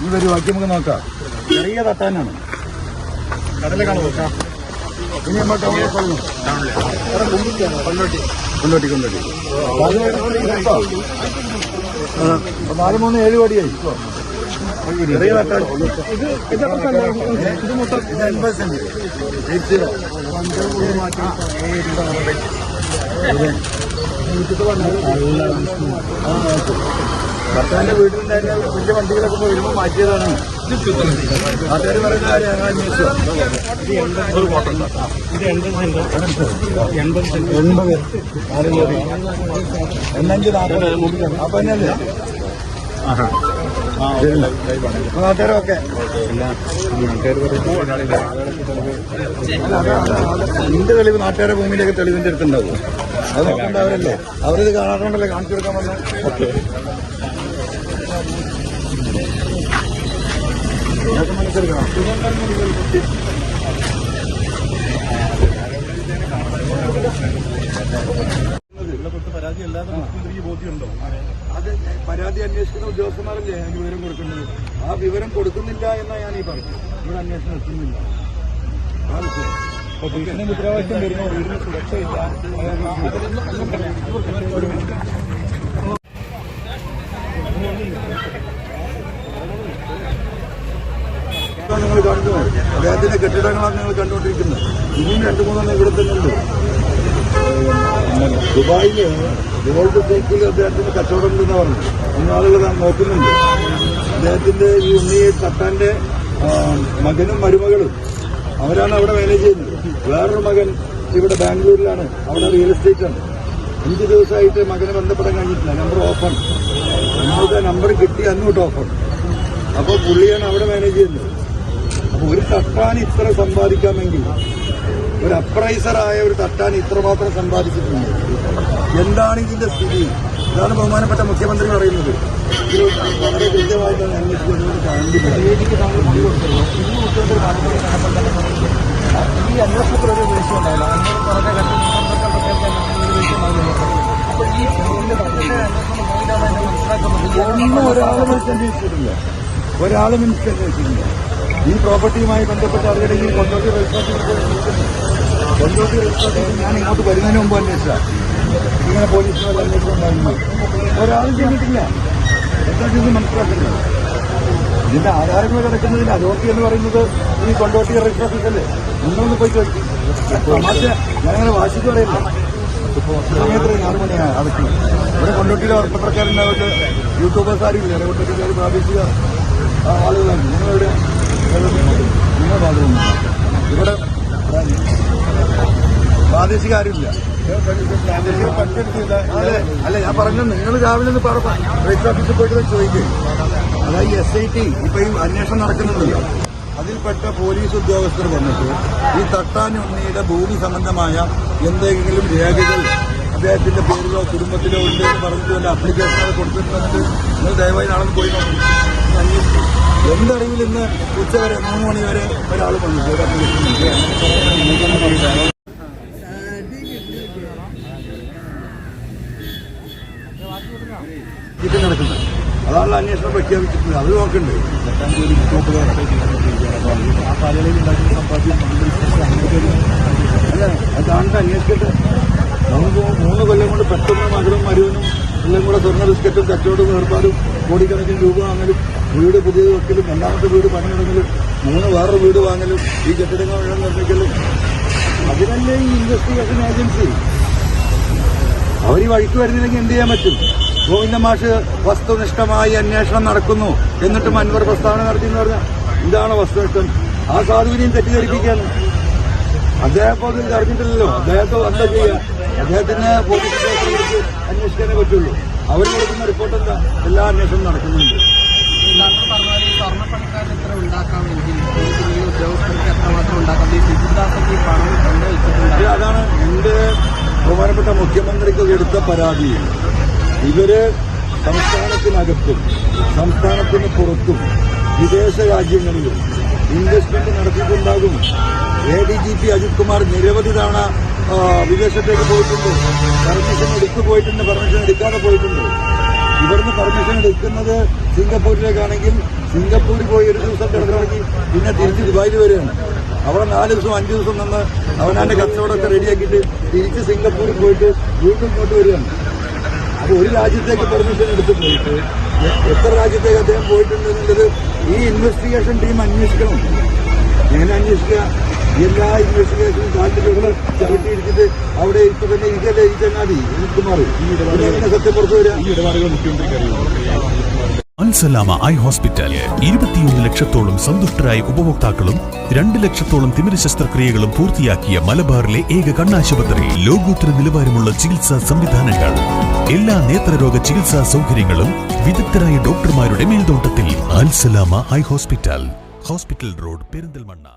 ഇനി വരും ബാക്കി നമുക്ക് നോക്കാം. ചെറിയ തട്ടാനാണ്. ഇനി നമ്മൾ ടൗണിൽ കൊല്ലം കൊണ്ടോട്ടി 4-3-7 കോടിയായി. ചെറിയ തട്ടാണ്. ഇത് 80 സെന്റ്. ഭർത്താവിന്റെ വീട്ടിലുണ്ടായിരുന്ന വലിയ വണ്ടികളൊക്കെ ഇപ്പോൾ വരുമ്പോൾ മാറ്റിയതാണ്. നാട്ടുകാർ പറയുന്ന കാര്യം ഞങ്ങൾ അന്വേഷിച്ചു. 80 അപ്പൊ തന്നെയല്ലേ നാട്ടുകാരൊക്കെ നിന്റെ തെളിവ് നാട്ടുകാരുടെ ഭൂമിയിലൊക്കെ തെളിവിന്റെ അടുത്തുണ്ടാവും. അത് നോക്കണ്ടവരല്ലേ, അവരിത് കാണാറുണ്ടല്ലേ കാണിച്ചു കൊടുക്കാൻ വന്നു. മനസ്സിലാക്കണം. അത് പരാതി അന്വേഷിക്കുന്ന ഉദ്യോഗസ്ഥന്മാരല്ലേ അതിന് വിവരം കൊടുക്കുന്നത്. ആ വിവരം കൊടുക്കുന്നില്ല എന്നാ ഞാൻ ഈ പറഞ്ഞു. ഇവിടെ അന്വേഷണം എത്തുന്നില്ല. ഉത്തരവാദിത്വം വരുന്ന വീടിന് സുരക്ഷയില്ല. നിങ്ങൾ കണ്ടു അദ്ദേഹത്തിന്റെ കെട്ടിടങ്ങളാണ് നിങ്ങൾ കണ്ടുകൊണ്ടിരിക്കുന്നത്. ഇനിയും 2-3 ഇവിടെ തന്നെ ഉണ്ട്. ദുബായില് ഗോൾഡ് സ്റ്റേക്കിൽ അദ്ദേഹത്തിന് കച്ചവടം ഉണ്ടെന്ന് പറഞ്ഞു. ആളുകൾ നോക്കുന്നുണ്ട്. അദ്ദേഹത്തിന്റെ ഈ ഉണ്ണി തട്ടാന്റെ മകനും മരുമകളും അവരാണ് അവിടെ മാനേജ് ചെയ്യുന്നത്. വേറൊരു മകൻ ഇവിടെ ബാംഗ്ലൂരിലാണ്, അവിടെ റിയൽ എസ്റ്റേറ്റ് ആണ്. 5 ദിവസമായിട്ട് മകനെ ബന്ധപ്പെടാൻ കഴിഞ്ഞിട്ടില്ല. നമ്പർ ഓഫാണ്. നമ്മൾക്ക് നമ്പർ കിട്ടി അന്നോട്ട് ഓഫാണ്. അപ്പോൾ പുള്ളിയാണ് അവിടെ മാനേജ് ചെയ്യുന്നത്. അപ്പൊ ഒരു തട്ടാൻ ഇത്ര സമ്പാദിക്കാമെങ്കിൽ ഒരു അപ്രൈസറായ ഒരു തട്ടാൻ ഇത്രമാത്രം സമ്പാദിച്ചിട്ടുണ്ട്. എന്താണ് ഇതിന്റെ സ്ഥിതി? ഇതാണ് ബഹുമാനപ്പെട്ട മുഖ്യമന്ത്രി പറയുന്നത്. ഇത് വളരെ കൃത്യമായിട്ടാണ് അന്വേഷിക്കുന്നത്. ഈ അന്വേഷണത്തിലൊരു വീഴ്ച ഉണ്ടായില്ല. ഒന്നും ഒരാളും അന്വേഷിച്ചിട്ടില്ല. ഈ പ്രോപ്പർട്ടിയുമായി ബന്ധപ്പെട്ട് അവരുടെ ഈ കൊണ്ടോട്ടി രജിസ്ട്രേഷൻ ഞാൻ ഇങ്ങോട്ട് വരുന്നതിന് മുമ്പ് അന്വേഷിച്ച ഇങ്ങനെ പോലീസിന് വല്ല അന്വേഷണം ഉണ്ടായിരുന്നു. ഒരാളും ചെയ്തിട്ടില്ല. എന്താ മനസ്സിലാക്കുന്നത്? ഇതിന്റെ ആധാരങ്ങൾ കിടക്കുന്നതിന്റെ അതോറിറ്റി എന്ന് പറയുന്നത് ഈ കൊണ്ടോട്ടി രജിസ്റ്റർ ഓഫീസല്ലേ. നിങ്ങളൊന്ന് പോയി ചോദിക്കും. തമാശ ഞാനങ്ങനെ വാശിക്ക് പറയില്ല. സമയത്ത് 4 മണിയാണ് അടയ്ക്കും. ഇവിടെ കൊണ്ടോട്ടിയിലെ പത്രക്കാരുണ്ടാവട്ടെ, യൂട്യൂബേഴ്സ് ആരുമില്ല. കൊണ്ടോട്ടിക്കാർ പ്രാദേശിക ആളുകളാണ്. നിങ്ങളുടെ ഇവിടെ പ്രാദേശിക ആരുമില്ല. അല്ല ഞാൻ പറഞ്ഞത് നിങ്ങൾ രാവിലെ ഒന്ന് രജിസ്റ്റർ ഓഫീസിൽ പോയിട്ട് ചോദിക്കും. അതായത് SIT ഇപ്പൊ ഈ അന്വേഷണം നടക്കുന്നുണ്ടല്ലോ, അതിൽപ്പെട്ട പോലീസ് ഉദ്യോഗസ്ഥർ വന്നിട്ട് ഈ തട്ടാൻ ഉണ്ണിയുടെ ഭൂമി സംബന്ധമായ എന്തെങ്കിലും രേഖകൾ അദ്ദേഹത്തിന്റെ പേരിലോ കുടുംബത്തിലോ ഉണ്ട് എന്ന് പറഞ്ഞിട്ട് വല്ല അപ്ലിക്കേഷൻ കൊടുത്തിട്ടുണ്ടെങ്കിൽ നിങ്ങൾ ദയവായി നാളെ പോയി നോക്കും. എന്തറിവിൽ ഇന്ന് ഉച്ചവരെ 3 മണി വരെ ഒരാൾ വന്നിട്ട് ഒരു അപ്ലിക്കേഷൻ ഇത് നടക്കുന്നത്. അതാണ് അന്വേഷണം പ്രഖ്യാപിച്ചിട്ടുള്ളത്. അത് നോക്കണ്ടേ? അല്ല അതാണ് അന്വേഷിക്കട്ടെ. നമുക്ക് 3 കൊല്ലം കൊണ്ട് പെട്ടെന്ന് മകളും മരുവനും എല്ലാം കൂടെ സ്വർണ്ണ ബിസ്ക്കറ്റും കച്ചവടവും ഏർപ്പാടും കോടിക്കണക്കിന് രൂപ വാങ്ങലും വീട് പുതിയത് വെക്കലും 2ാമത്തെ വീട് പണി തുടങ്ങലും 3 വേറൊരു വീട് വാങ്ങലും ഈ കെട്ടിടങ്ങൾ മുഴുവൻ നിർമ്മിക്കലും അതിനല്ലേ ഈ ഇൻവെസ്റ്റിഗേഷൻ ഏജൻസി. അവർ ഈ വഴിക്ക് വരുന്നില്ലെങ്കിൽ എന്ത് ചെയ്യാൻ പറ്റും? ഗോവിന്ദ മാഷ് വസ്തുനിഷ്ഠമായി അന്വേഷണം നടക്കുന്നു എന്നിട്ടും അൻവർ പ്രസ്താവന നടത്തി എന്ന് പറഞ്ഞാൽ ഇതാണ് വസ്തുനിഷ്ഠം. ആ സാധുവിനെയും തെറ്റിദ്ധരിപ്പിക്കാണ്. അദ്ദേഹം ഇപ്പോൾ അതിൽ അറിഞ്ഞിട്ടില്ലല്ലോ. അദ്ദേഹത്തെ എന്താ ചെയ്യുക? അദ്ദേഹത്തിന് പോലീസ് സ്റ്റേഷനിലേക്ക് അന്വേഷിക്കാനേ പറ്റുള്ളൂ. അവർ കൊടുക്കുന്ന റിപ്പോർട്ട് എന്താ? എല്ലാ അന്വേഷണവും നടക്കുന്നുണ്ട്. അതാണ് എന്റെ ബഹുമാനപ്പെട്ട മുഖ്യമന്ത്രിക്ക് കൊടുത്ത പരാതി. ഇവര് സംസ്ഥാനത്തിനകത്തും സംസ്ഥാനത്തിന് പുറത്തും വിദേശ രാജ്യങ്ങളിലും ഇൻവെസ്റ്റ്മെന്റ് നടത്തിയിട്ടുണ്ടാകും. ADGP അജിത് കുമാർ നിരവധി തവണ വിദേശത്തേക്ക് പോയിട്ടുണ്ട്. പെർമിഷൻ എടുത്തു പോയിട്ടുണ്ട്, പെർമിഷൻ എടുക്കാതെ പോയിട്ടുണ്ട്. ഇവിടുന്ന് പെർമിഷൻ എടുക്കുന്നത് സിംഗപ്പൂരിലേക്കാണെങ്കിൽ സിംഗപ്പൂരിൽ പോയി ഒരു ദിവസം കിടക്കണമെങ്കിൽ പിന്നെ തിരിച്ച് ദുബായിൽ വരികയാണ്. അവിടെ 4 ദിവസം 5 ദിവസം നിന്ന് അവനാന്റെ കച്ചവടമൊക്കെ റെഡിയാക്കിയിട്ട് തിരിച്ച് സിംഗപ്പൂരിൽ പോയിട്ട് വീണ്ടും ഇങ്ങോട്ട് വരികയാണ്. അപ്പോൾ ഒരു രാജ്യത്തേക്ക് പെർമിഷൻ എടുത്ത് പോയിട്ട് എത്ര രാജ്യത്തേക്ക് അദ്ദേഹം പോയിട്ടുണ്ട് എന്നുള്ളത് ഈ ഇൻവെസ്റ്റിഗേഷൻ ടീം അന്വേഷിക്കണം. എങ്ങനെ അന്വേഷിക്കുക? എല്ലാ ഇൻവെസ്റ്റിഗേഷനും കാട്ടിലുള്ള ചവിട്ടിയിരിച്ചിട്ട് അവിടെ ഇപ്പൊ തന്നെ ഇരിക്കല്ലേ ഈ ചങ്ങാതി കുമാർ എങ്ങനെ സത്യം പുറത്തു വരിക? ഈ ഇടപാടുകൾ മുഖ്യമന്ത്രിക്ക് അറിയുമോ? അൽസലാമ ഐ ഹോസ്പിറ്റൽ 21 ലക്ഷത്തോളം സന്തുഷ്ടരായ ഉപഭോക്താക്കളും 2 ലക്ഷത്തോളം തിമിര ശസ്ത്രക്രിയകളും പൂർത്തിയാക്കിയ മലബാറിലെ ഏക കണ്ണാശുപത്രി. ലോകോത്തര നിലവാരമുള്ള ചികിത്സാ സംവിധാനങ്ങൾ, എല്ലാ നേത്രരോഗ ചികിത്സാ സൗകര്യങ്ങളും വിദഗ്ധരായ ഡോക്ടർമാരുടെ മേൽനോട്ടത്തിൽ. Al Salama eye hospital, hospital road, Perinthalmanna.